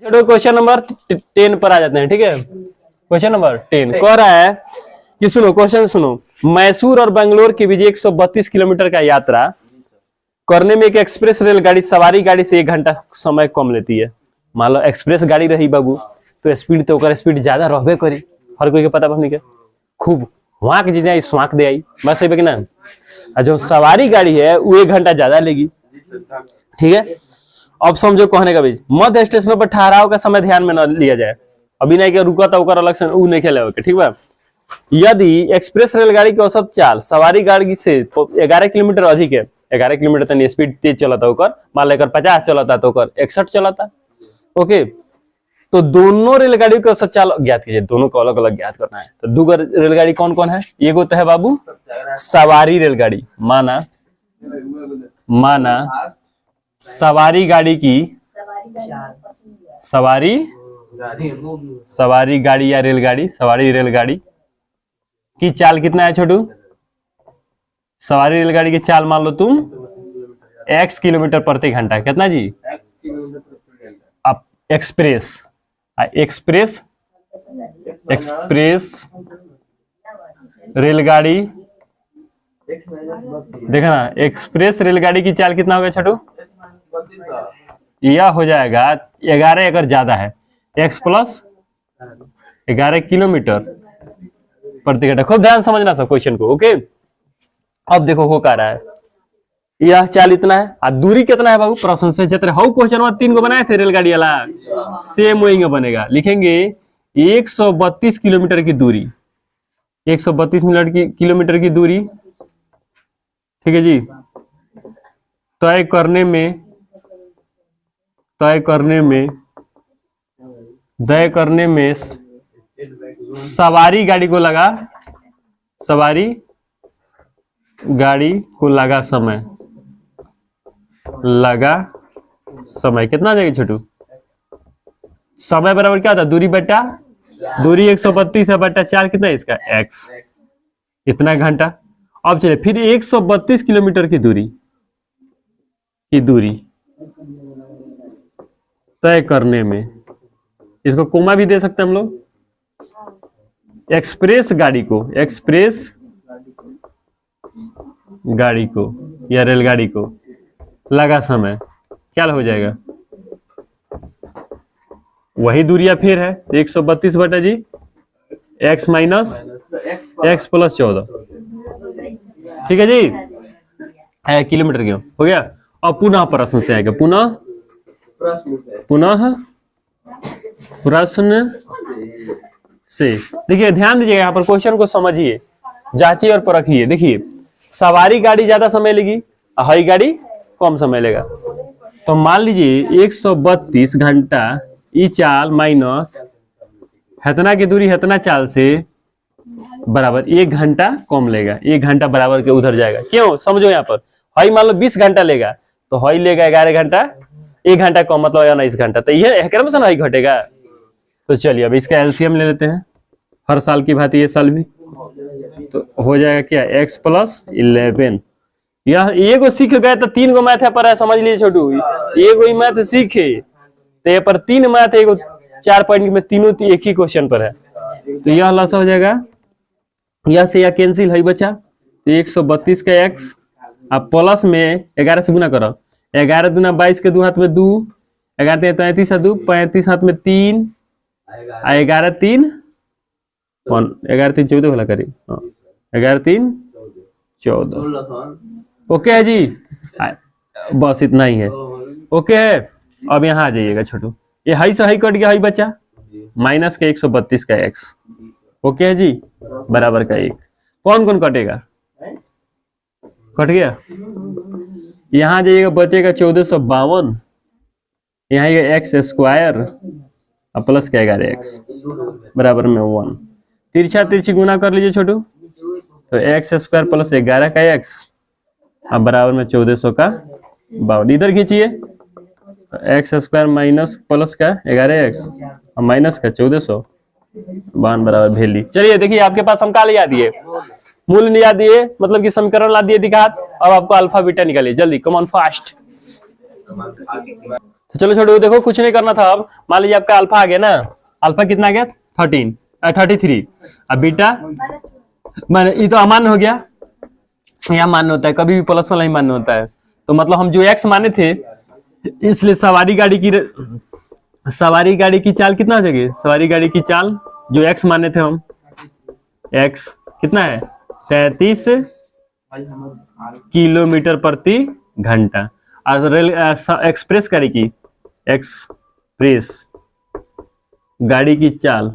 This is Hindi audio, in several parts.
चलो क्वेश्चन नंबर 10 पर आ जाते हैं। ठीक है, क्वेश्चन नंबर 10 कह रहा है कि सुनो क्वेश्चन सुनो, मैसूर और बेंगलोर के बीच 132 किलोमीटर का यात्रा करने में एक एक्सप्रेस रेलगाड़ी सवारी गाड़ी से 1 घंटा समय कम लेती है। मान लो एक्सप्रेस गाड़ी रही बाबू तो स्पीड तो ओकर स्पीड ज्यादा रहबे करी, हर कोई के पता बनी के खूब वहां के जाए स्वाक दे आई बस सही ना। और जो सवारी गाड़ी है वो 1 घंटा ज्यादा लेगी। ठीक है, अब समझो कहने का बीच मध्य स्टेशनों पर ठहराव का समय ध्यान में न लिया जाए, अभी नहीं के रुका था अलग से ऊ नहीं खेले। ठीक बा, यदि एक्सप्रेस रेलगाड़ी की औसत चाल सवारी गाड़ी से 11 किलोमीटर अधिक है, 11 किलोमीटर तक स्पीड तेज चलाता होकर मान लेकर 50 चलाता तो 61 चलाता। ओके, तो दोनों रेलगाड़ी को औसत चाल ज्ञात कीजिए, दोनों को अलग अलग ज्ञात करना है। तो दो रेलगाड़ी कौन कौन है? एगो तो है बाबू सवारी रेलगाड़ी, माना सवारी गाड़ी की सवारी गाड़ी या रेलगाड़ी, सवारी रेलगाड़ी की चाल कितना है छोटू? सवारी रेलगाड़ी की चाल मान लो तुम x किलोमीटर प्रति घंटा, कितना जी? अब एक्सप्रेस रेलगाड़ी देखा ना, एक्सप्रेस रेलगाड़ी की चाल कितना होगा छोटू? यह हो जाएगा 11 अगर ज्यादा है x प्लस 11 किलोमीटर प्रति घंटा। खूब ध्यान समझना सब क्वेश्चन को। ओके, अब देखो हो क्या रहा है, यह चाल इतना है और दूरी कितना है बाबू? प्रश्न से जतरे हाउ क्वेश्चन में 3 को बनाए थे रेलगाड़ी वाला, सेम वही में बनेगा। लिखेंगे 132 किलोमीटर की दूरी, 132 किलोमीटर की दूरी। ठीक है जी, तय करने में सवारी गाड़ी को लगा समय कितना जाएगा छोटू? समय बराबर क्या होता है? दूरी बटा दूरी 132 है बटा चाल कितना है इसका? x, इतना घंटा। अब चले फिर 132 किलोमीटर की दूरी तय करने में, इसको कोमा भी दे सकते हैं हम लोग। एक्सप्रेस गाड़ी को या रेलगाड़ी को लगा समय क्या हो जाएगा? वही दूरिया फिर है 132 बटा जी x माइनस x प्लस 14। ठीक है जी, किलोमीटर क्यों हो गया। अब पुनः प्रश्न से आएगा, पुनः प्रश्न से। देखिए ध्यान दीजिएगा, यहाँ पर क्वेश्चन को समझिए, जांचिए और परखिए। देखिए सवारी गाड़ी ज्यादा समय लेगी, हवाई गाड़ी कम समय लेगा। तो मान लीजिए 132 घंटा ई चाल माइनस हतना की दूरी हतना चाल से बराबर 1 घंटा कम लेगा, 1 घंटा बराबर के उधर जाएगा। क्यों? समझो यहाँ पर हवाई मान लो 20 घंटा लेगा तो हवाई लेगा 11 घंटा, 1 घंटा कम मतलब 19 घंटा, तो यह क्रम से हवाई घटेगा। तो चलिए अब इसका एलसीएम ले लेते हैं, हर साल की भांति ये साल भी। तो हो जाएगा क्या? x plus 11। यह एगो सीख गए तो 3 गो मैथ है पर है, समझ लीजिए छोटू, एगो ही मैथ सीखे तो ये पर 3 मैथ है, एगो 4 पॉइंट में तीनों एक ही क्वेश्चन पर है। तो यह लसा हो जाएगा, यह से यह कैंसिल है बच्चा। तो 132 का x अब प्लस में 11 से गुना करो, 11 दूना 22 के 2 हाथ में 2, 11 33 है 2, 35 हाथ में 3, 11 3 11 3 14 वाला करी, 11 3 14। ओके है जी, बस इतना ही है। ओके है, अब यहाँ आ जाइएगा छोटू, ये हाई से हाई कट गया है बच्चा, माइनस का 132 का x। ओके है जी, बराबर का 1। कौन कौन कटेगा? कट गया। यहाँ जाइएगा बचेगा 1452, यहाँ x स्क्वायर प्लस का 11x बराबर में 1। तिरछा तिरछी गुना कर लीजिए छोटू, तो x स्क्वायर प्लस 11 का x अब बराबर में 1400 का 52। इधर खींचिए, x स्क्वायर माइनस प्लस का 11x और माइनस का 1452 बराबर वैल्यू। चलिए देखिए आपके पास हम क्या याद दिए, मूल याद दिए, मतलब कि समीकरण ला दिए दिखात। अब आपको अल्फा बीटा निकालिए जल्दी, कम ऑन फास्ट। तो चलो छोड़ो, देखो कुछ नहीं करना था। अब मान लीजिए आपका अल्फा आ गया ना, अल्फा कितना आ गया 33। अब बीटा मैंने ये तो अमान्य हो गया, यहाँ मान्य होता है, कभी भी प्लस वाला ही मान्य होता है। तो मतलब हम जो एक्स माने थे, इसलिए सवारी गाड़ी की चाल कितना हो जाएगी, सवारी गाड़ी की चाल जो एक्स माने थे हम, एक्स कितना है 33 किलोमीटर प्रति घंटा। और रेल एक्सप्रेस गाड़ी की चाल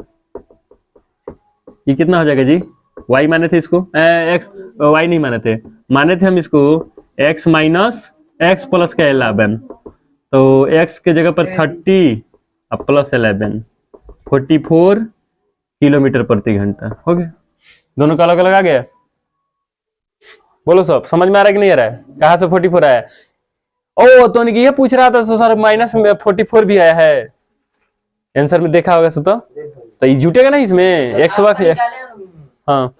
ये कितना हो जाएगा जी, वाई माने थे इसको, एक्स वाई नहीं माने थे हम इसको एक्स माइनस एक्स प्लस का 11, तो एक्स के जगह पर 30 अब प्लस 11 44 किलोमीटर प्रति घंटा हो गया। दोनों का अलग अलग आ गया। बोलो सब समझ में आ रहा है कि नहीं आ रहा है, कहाँ से 44 आया? ओ तो ये पूछ रहा था सर माइनस में 44 भी आया है, आंसर में देखा होगा तो ये जुटेगा ना इसमें एक्स वक्त। हाँ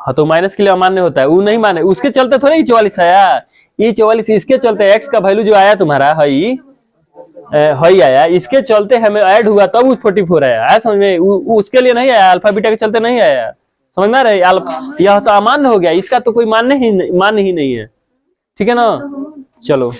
हाँ तो माइनस के लिए अमान्य होता है, वो नहीं माने, उसके चलते थोड़ा ही 44 आया, ये 44 इसके चलते एक्स का वैल्यू जो आया तुम्हारा हई आया, इसके चलते हमें ऐड हुआ तब उस 44 आया समझ में, उसके लिए नहीं आया, अल्फा बीटा के चलते नहीं आया, समझ में आ रहा है? यह तो अमान्य हो गया, इसका तो कोई मान्य ही नहीं है, ठीक है ना। चलो